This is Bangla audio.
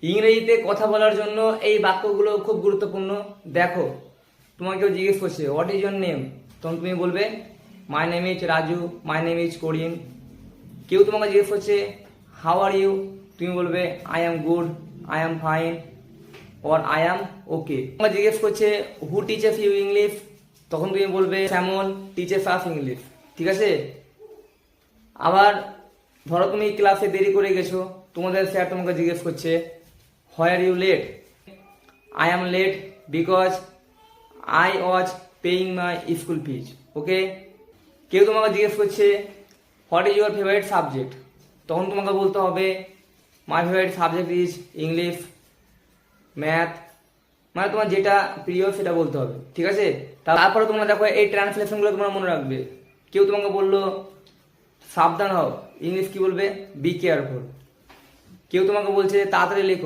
ইংরেজিতে কথা বলার জন্য এই বাক্যগুলো খুব গুরুত্বপূর্ণ। দেখো, তোমাকে কেউ জিজ্ঞেস করছে হোয়াট ইজ ইয়োর নেম, তখন তুমি বলবে my name is Raju, my name is Karim. কেউ তোমাকে জিজ্ঞেস করছে হাউ আর ইউ, তুমি বলবে I am good, I am fine, or I am okay. তোমাকে জিজ্ঞেস করছে হু টিচেস ইউ ইংলিশ, তখন তুমি বলবে স্যামন টিচেস আস ইংলিশ। ঠিক আছে। আবার ধরো তুমি ক্লাসে দেরি করে গেছো, তোমাদের স্যার তোমাকে জিজ্ঞেস করছে where you late, I am late because I was paying my school fees. Okay. কেউ তোমাকে জিজ্ঞেস করছে what is your favourite subject, তখন তোমাকে বলতে হবে my favourite subject is English, math, মানে তোমার যেটা প্রিয় সেটা বলতে হবে। ঠিক আছে। তারপরে তোমরা দেখো এই ট্রান্সলেশনগুলো তোমরা মনে রাখবে। কেউ তোমাকে বললো সাবধান হও, ইংলিশ কি বলবে বি কেয়ারফুল। কেউ তোমাকে বলছে তাড়াতাড়ি লেখো,